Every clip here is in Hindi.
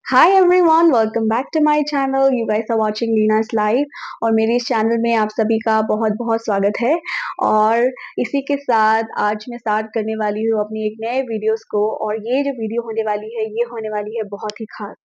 Hi everyone, welcome back to my channel. You guys are watching Leena's live और मेरे इस चैनल में आप सभी का बहुत बहुत स्वागत है। और इसी के साथ आज मैं स्टार्ट करने वाली हूँ अपनी एक नए वीडियोस को। और ये जो वीडियो होने वाली है ये होने वाली है बहुत ही खास,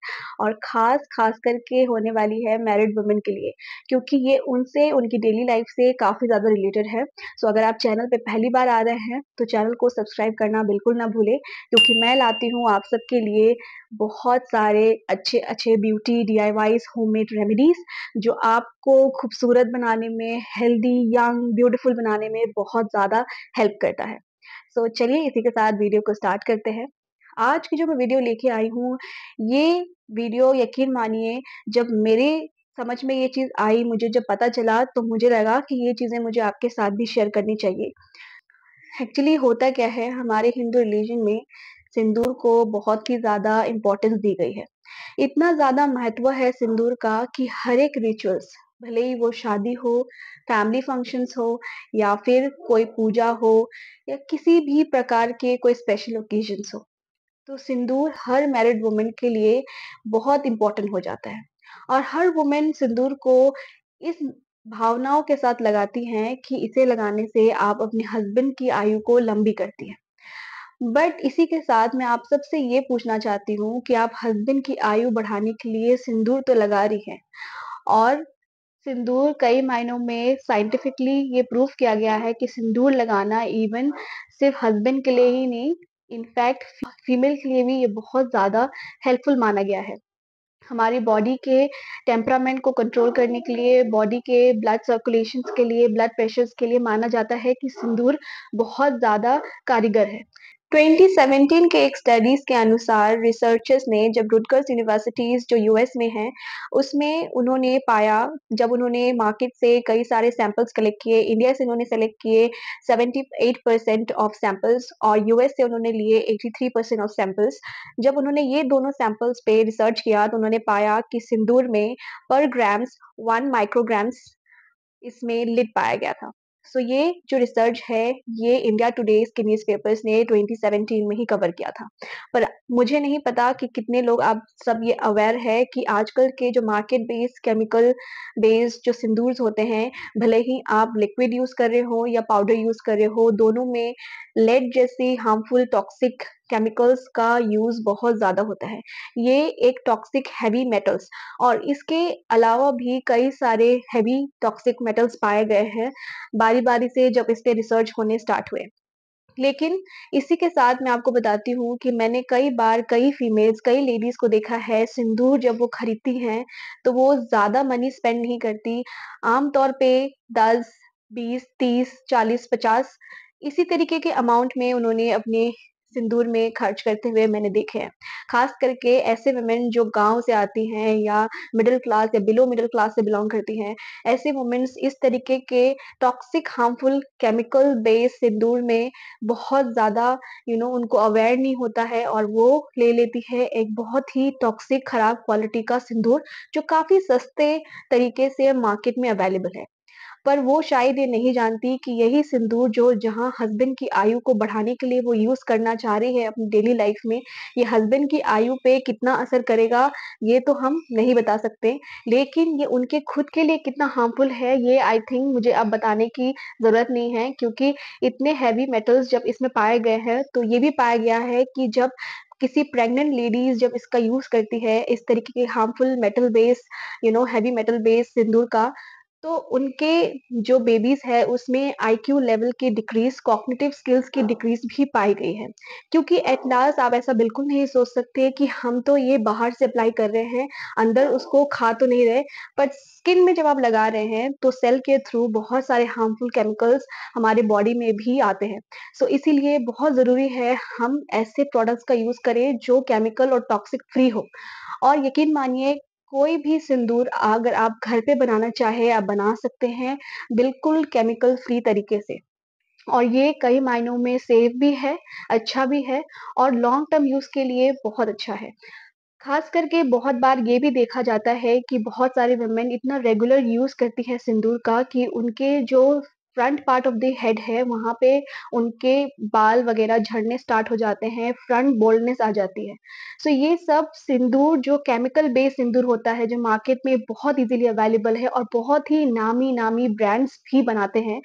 और खास करके होने वाली है मैरिड वुमेन के लिए, क्योंकि ये उनसे उनकी डेली लाइफ से काफ़ी ज़्यादा रिलेटेड है। सो अगर आप चैनल पे पहली बार आ रहे हैं तो चैनल को सब्सक्राइब करना बिल्कुल ना भूलें, क्योंकि मैं लाती हूँ आप सबके लिए बहुत सारे अच्छे ब्यूटी डीआईवाईज होममेड रेमेडीज जो आपको खूबसूरत बनाने में, हेल्दी यंग ब्यूटीफुल बनाने में बहुत ज़्यादा हेल्प करता है। सो चलिए इसी के साथ वीडियो को स्टार्ट करते हैं। आज की जो मैं वीडियो लेके आई हूँ, ये वीडियो यकीन मानिए, जब मेरे समझ में ये चीज़ आई, मुझे जब पता चला तो मुझे लगा कि ये चीज़ें मुझे आपके साथ भी शेयर करनी चाहिए। एक्चुअली होता क्या है, हमारे हिंदू रिलीजन में सिंदूर को बहुत ही ज़्यादा इम्पोर्टेंस दी गई है। इतना ज़्यादा महत्व है सिंदूर का कि हर एक रिचुअल्स, भले ही वो शादी हो, फैमिली फंक्शंस हो, या फिर कोई पूजा हो, या किसी भी प्रकार के कोई स्पेशल ओकेजन्स हो, तो सिंदूर हर मैरिड वुमन के लिए बहुत इम्पोर्टेंट हो जाता है। और हर वुमन सिंदूर को इस भावनाओं के साथ लगाती हैं कि इसे लगाने से आप अपने हस्बैंड की आयु को लंबी करती हैं। बट इसी के साथ मैं आप सबसे ये पूछना चाहती हूँ कि आप हस्बैंड की आयु बढ़ाने के लिए सिंदूर तो लगा रही हैं, और सिंदूर कई मायनों में साइंटिफिकली ये प्रूव किया गया है कि सिंदूर लगाना इवन सिर्फ हस्बैंड के लिए ही नहीं, इनफैक्ट फीमेल के लिए भी ये बहुत ज़्यादा हेल्पफुल माना गया है। हमारी बॉडी के टेम्परामेंट को कंट्रोल करने के लिए, बॉडी के ब्लड सर्कुलेशंस के लिए, ब्लड प्रेशर्स के लिए माना जाता है कि सिंदूर बहुत ज़्यादा कारगर है। 2017 के एक स्टडीज के अनुसार रिसर्चर्स ने, जब रुटगर्स यूनिवर्सिटीज जो यूएस में है, उसमें उन्होंने पाया, जब उन्होंने मार्केट से कई सारे सैंपल्स कलेक्ट किए, इंडिया से उन्होंने सेलेक्ट किए 78% ऑफ सैंपल्स, और यूएस से उन्होंने लिए 83% ऑफ सैंपल्स। जब उन्होंने ये दोनों सैंपल्स पे रिसर्च किया तो उन्होंने पाया कि सिंदूर में पर ग्राम्स 1 माइक्रोग्राम्स इसमें लिड पाया गया था। सो ये जो रिसर्च है, ये इंडिया टुडेज़ के न्यूज़पेपर्स ने 2017 में ही कवर किया था। पर मुझे नहीं पता कि कितने लोग आप सब ये अवेयर है कि आजकल के जो मार्केट बेस्ड केमिकल बेस्ड जो सिंदूर्स होते हैं, भले ही आप लिक्विड यूज़ कर रहे हो या पाउडर यूज़ कर रहे हो, दोनों में लेड जैसी हार्मफुल टॉक्सिक केमिकल्स का यूज़ बहुत ज़्यादा होता है। ये एक टॉक्सिक हेवी मेटल्स, और इसके अलावा भी कई सारे हेवी टॉक्सिक मेटल्स पाए गए हैं, बारी-बारी से जब इस पे रिसर्च होने स्टार्ट हुए। लेकिन इसी के साथ मैं आपको बताती हूँ कि मैंने कई बार कई फीमेल्स, कई लेडीज़ को देखा है, सिंदूर जब वो खरीदती हैं, तो वो ज़्यादा मनी स्पेंड नहीं करती। आम तौर पे 10, 20, 30, 40, 50 इसी तरीके के अमाउंट में उन्होंने अपने सिंदूर में खर्च करते हुए मैंने देखे हैं। ख़ास करके ऐसे वुमेन जो गाँव से आती हैं या मिडल क्लास या बिलो मिडल क्लास से बिलॉन्ग करती हैं, ऐसे वुमेन्स इस तरीके के टॉक्सिक हार्मफुल केमिकल बेस्ड सिंदूर में बहुत ज़्यादा उनको अवेयर नहीं होता है, और वो ले लेती है एक बहुत ही टॉक्सिक खराब क्वालिटी का सिंदूर, जो काफ़ी सस्ते तरीके से मार्केट में अवेलेबल है। पर वो शायद ये नहीं जानती कि यही सिंदूर जो जहाँ हस्बैंड की आयु को बढ़ाने के लिए वो यूज़ करना चाह रही है अपनी डेली लाइफ में, ये हस्बैंड की आयु पे कितना असर करेगा, ये तो हम नहीं बता सकते। लेकिन ये उनके खुद के लिए कितना हार्मफुल है, ये आई थिंक मुझे अब बताने की ज़रूरत नहीं है, क्योंकि इतने हेवी मेटल्स जब इसमें पाए गए हैं, तो ये भी पाया गया है कि जब किसी प्रेग्नेंट लेडीज़ जब इसका यूज़ करती है, इस तरीके के harmful metal based heavy metal based सिंदूर का, तो उनके जो बेबीज़ है उसमें आईक्यू लेवल की डिक्रीज़, कॉग्निटिव स्किल्स की डिक्रीज़ भी पाई गई है। क्योंकि एट लास्ट आप ऐसा बिल्कुल नहीं सोच सकते कि हम तो ये बाहर से अप्लाई कर रहे हैं, अंदर उसको खा तो नहीं रहे, बट स्किन में जब आप लगा रहे हैं तो सेल के थ्रू बहुत सारे हार्मफुल केमिकल्स हमारे बॉडी में भी आते हैं। सो इसीलिए बहुत ज़रूरी है हम ऐसे प्रोडक्ट्स का यूज़ करें जो केमिकल और टॉक्सिक फ्री हो। और यकीन मानिए, कोई भी सिंदूर अगर आप घर पे बनाना चाहे, आप बना सकते हैं, बिल्कुल केमिकल फ्री तरीके से। और ये कई मायनों में सेफ भी है, अच्छा भी है, और लॉन्ग टर्म यूज़ के लिए बहुत अच्छा है। ख़ास करके बहुत बार ये भी देखा जाता है कि बहुत सारी वुमेन इतना रेगुलर यूज़ करती हैं सिंदूर का कि उनके जो front part of the head है वहां पे उनके बाल वगैरह झड़ने स्टार्ट हो जाते हैं, फ्रंट बोल्डनेस आ जाती है। सो ये सब सिंदूर जो केमिकल बेस्ड सिंदूर होता है, जो मार्केट में बहुत इजीली अवेलेबल है और बहुत ही नामी नामी ब्रांड्स भी बनाते हैं।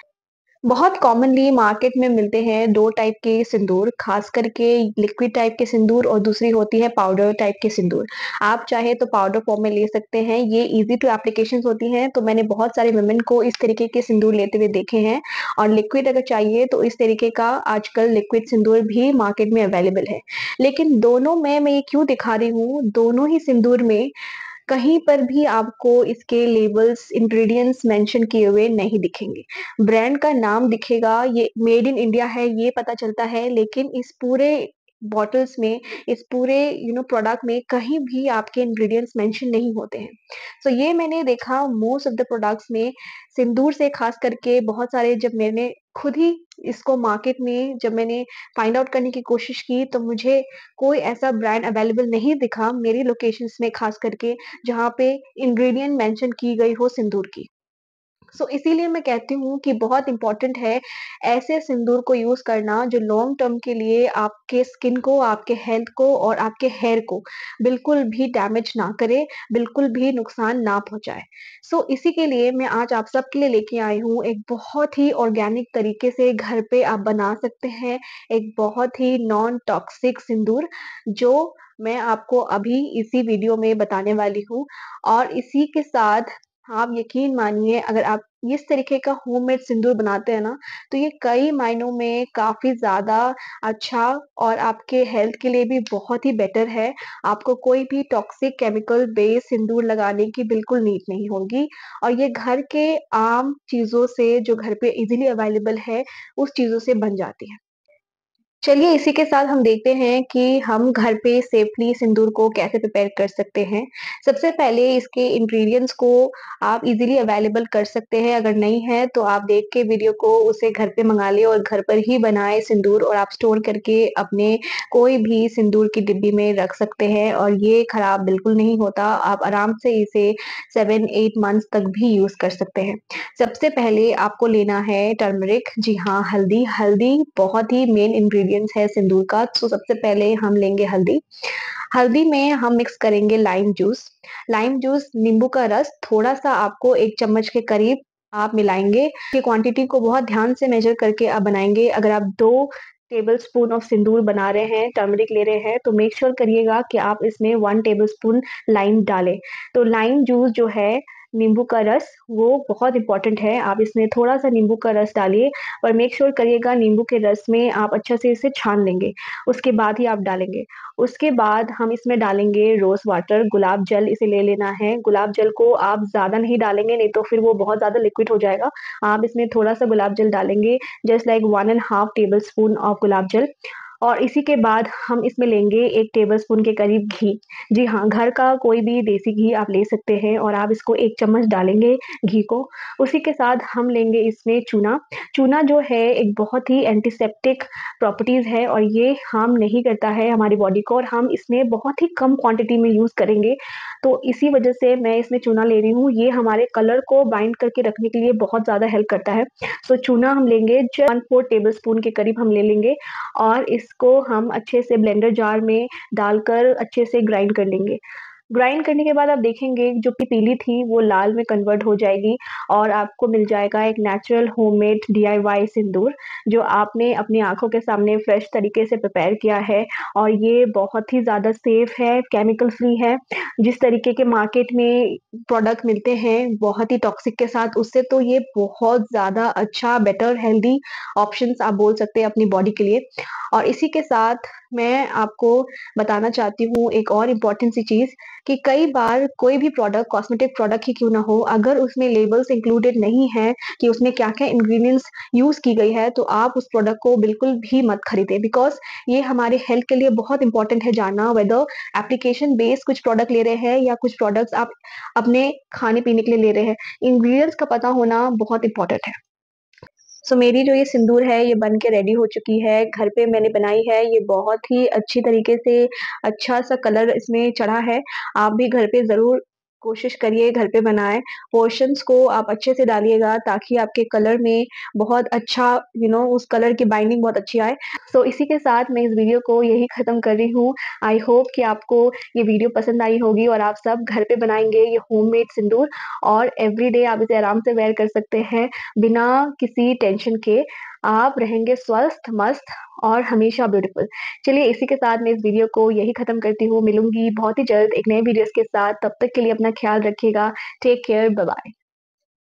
बहुत कॉमनली मार्केट में मिलते हैं 2 टाइप के सिंदूर, खास करके लिक्विड टाइप के सिंदूर और दूसरी होती है पाउडर टाइप के सिंदूर। आप चाहे तो पाउडर फॉर्म में ले सकते हैं, ये ईज़ी टू एप्लीकेशंस होती हैं, तो मैंने बहुत सारे वुमेन को इस तरीके के सिंदूर लेते हुए देखे हैं। और लिक्विड अगर चाहिए तो इस तरीके का आजकल लिक्विड सिंदूर भी मार्केट में अवेलेबल है। लेकिन दोनों में मैं ये क्यों दिखा रही हूँ, दोनों ही सिंदूर में कहीं पर भी आपको इसके लेबल्स, इंग्रीडिएंट्स मेंशन किए हुए नहीं दिखेंगे। ब्रांड का नाम दिखेगा, ये मेड इन इंडिया है ये पता चलता है, लेकिन इस पूरे बॉटल्स में, इस पूरे प्रोडक्ट में कहीं भी आपके इंग्रीडिएंट्स मेंशन नहीं होते हैं। सो ये मैंने देखा मोस्ट ऑफ द प्रोडक्ट्स में, सिंदूर से खास करके बहुत सारे, जब मैंने खुद ही इसको मार्केट में जब मैंने फाइंड आउट करने की कोशिश की, तो मुझे कोई ऐसा ब्रांड अवेलेबल नहीं दिखा मेरी लोकेशंस में, खास करके जहाँ पे इंग्रेडिएंट मेंशन की गई हो सिंदूर की। इसीलिए मैं कहती हूँ कि बहुत इम्पोर्टेंट है ऐसे सिंदूर को यूज़ करना जो लॉन्ग टर्म के लिए आपके स्किन को, आपके हेल्थ को और आपके हेयर को बिल्कुल भी डैमेज ना करे, बिल्कुल भी नुकसान ना पहुँचाए। इसी के लिए मैं आज आप सबके लिए लेके आई हूँ एक बहुत ही ऑर्गेनिक तरीके से घर पे आप बना सकते हैं, एक बहुत ही नॉन टॉक्सिक सिंदूर, जो मैं आपको अभी इसी वीडियो में बताने वाली हूँ। और इसी के साथ आप यकीन मानिए, अगर आप इस तरीके का होममेड सिंदूर बनाते हैं ना, तो ये कई मायनों में काफ़ी ज़्यादा अच्छा और आपके हेल्थ के लिए भी बहुत ही बेटर है। आपको कोई भी टॉक्सिक केमिकल बेस्ड सिंदूर लगाने की बिल्कुल नीड नहीं होगी और ये घर के आम चीज़ों से, जो घर पे इज़िली अवेलेबल है, उस चीज़ों से बन जाती है। चलिए इसी के साथ हम देखते हैं कि हम घर पे सेफली सिंदूर को कैसे प्रिपेयर कर सकते हैं। सबसे पहले इसके इंग्रीडिएंट्स को आप इज़िली अवेलेबल कर सकते हैं, अगर नहीं है तो आप देख के वीडियो को उसे घर पे मँगा लें और घर पर ही बनाएँ सिंदूर, और आप स्टोर करके अपने कोई भी सिंदूर की डिब्बी में रख सकते हैं और ये खराब बिल्कुल नहीं होता। आप आराम से इसे 7-8 मंथ्स तक भी यूज़ कर सकते हैं। सबसे पहले आपको लेना है टर्मरिक, जी हाँ, हल्दी। हल्दी बहुत ही मेन इंग्रीडिएंट्स है सिंदूर का, तो सबसे पहले हम लेंगे हल्दी। हल्दी में हम मिक्स करेंगे लाइम जूस। लाइम जूस, नींबू का रस थोड़ा-सा आपको 1 चम्मच के करीब आप मिलाएँगे। की क्वांटिटी को बहुत ध्यान से मेज़र करके आप बनाएँगे। अगर आप 2 टेबलस्पून ऑफ सिंदूर बना रहे हैं, टर्मरिक ले रहे हैं, तो मेक श्योर करिएगा कि आप इसमें 1 टेबलस्पून लाइम डालें। तो लाइम जूस जो है, नींबू का रस, वो बहुत इम्पोर्टेंट है। आप इसमें थोड़ा-सा नींबू का रस डालिए और मेक श्योर करिएगा नींबू के रस में आप अच्छे से इसे छान लेंगे, उसके बाद ही आप डालेंगे। उसके बाद हम इसमें डालेंगे रोज़ वाटर, गुलाब जल इसे ले लेना है। गुलाब जल को आप ज़्यादा नहीं डालेंगे, नहीं तो फिर वो बहुत ज़्यादा लिक्विड हो जाएगा। आप इसमें थोड़ा-सा गुलाब जल डालेंगे, just like 1 and half tablespoon of गुलाब जल। और इसी के बाद हम इसमें लेंगे 1 टेबलस्पून के करीब घी। जी हाँ, घर का कोई भी देसी घी आप ले सकते हैं और आप इसको 1 चम्मच डालेंगे घी को। उसी के साथ हम लेंगे इसमें चूना। चूना जो है एक बहुत ही एंटीसेप्टिक प्रॉपर्टीज़ है और ये हार्म नहीं करता है हमारी बॉडी को, और हम इसमें बहुत ही कम क्वांटिटी में यूज़ करेंगे। तो इसी वजह से मैं इसमें चूना ले रही हूँ। ये हमारे कलर को बाइंड करके रखने के लिए बहुत ज़्यादा हेल्प करता है। तो चूना हम लेंगे, 1/4 टेबलस्पून के करीब हम ले लेंगे और इसको हम अच्छे से ब्लेंडर जार में डालकर अच्छे से ग्राइंड कर लेंगे। ग्राइंड करने के बाद आप देखेंगे जो कि पीली थी वो लाल में कन्वर्ट हो जाएगी और आपको मिल जाएगा एक नेचुरल होममेड डीआईवाई सिंदूर, जो आपने अपनी आँखों के सामने फ्रेश तरीके से प्रिपेयर किया है। और ये बहुत ही ज़्यादा सेफ है, केमिकल फ्री है। जिस तरीके के मार्केट में प्रोडक्ट मिलते हैं बहुत ही टॉक्सिक के साथ, उससे तो ये बहुत ज़्यादा अच्छा, बेटर, हेल्दी ऑप्शंस आप बोल सकते हैं अपनी बॉडी के लिए। और इसी के साथ मैं आपको बताना चाहती हूँ एक और इम्पोर्टेंट सी चीज़, कि कई बार कोई भी प्रोडक्ट, कॉस्मेटिक प्रोडक्ट ही क्यों ना हो, अगर उसमें लेबल्स इंक्लूडेड नहीं है कि उसमें क्या-क्या इंग्रीडिएंट्स यूज़ की गई है, तो आप उस प्रोडक्ट को बिल्कुल भी मत खरीदें, बिकॉज़ ये हमारे हेल्थ के लिए बहुत इम्पोर्टेंट है जानना, वेदर एप्लीकेशन बेस्ड कुछ प्रोडक्ट ले रहे हैं या कुछ प्रोडक्ट्स आप अपने खाने-पीने के लिए ले रहे हैं। इंग्रीडिएंट्स का पता होना बहुत इम्पोर्टेंट है। मेरी जो ये सिंदूर है ये बन के रेडी हो चुकी है, घर पे मैंने बनाई है, ये बहुत ही अच्छी तरीके से अच्छा-सा कलर इसमें चढ़ा है। आप भी घर पे ज़रूर कोशिश करिए घर पे बनाएँ। पोर्शंस को आप अच्छे से डालिएगा ताकि आपके कलर में बहुत अच्छा उस कलर की बाइंडिंग बहुत अच्छी आए। सो इसी के साथ मैं इस वीडियो को यही ख़त्म कर रही हूँ। आई होप कि आपको ये वीडियो पसंद आई होगी और आप सब घर पे बनाएँगे ये होममेड सिंदूर और एवरीडे आप इसे आराम से वेयर कर सकते हैं, बिना किसी टेंशन के। आप रहेंगे स्वस्थ, मस्त और हमेशा ब्यूटीफुल। चलिए इसी के साथ मैं इस वीडियो को यही ख़त्म करती हूँ। मिलूँगी बहुत ही जल्द एक नए वीडियोज़ के साथ। तब तक के लिए अपना ख़्याल रखिएगा। Take care, bye bye.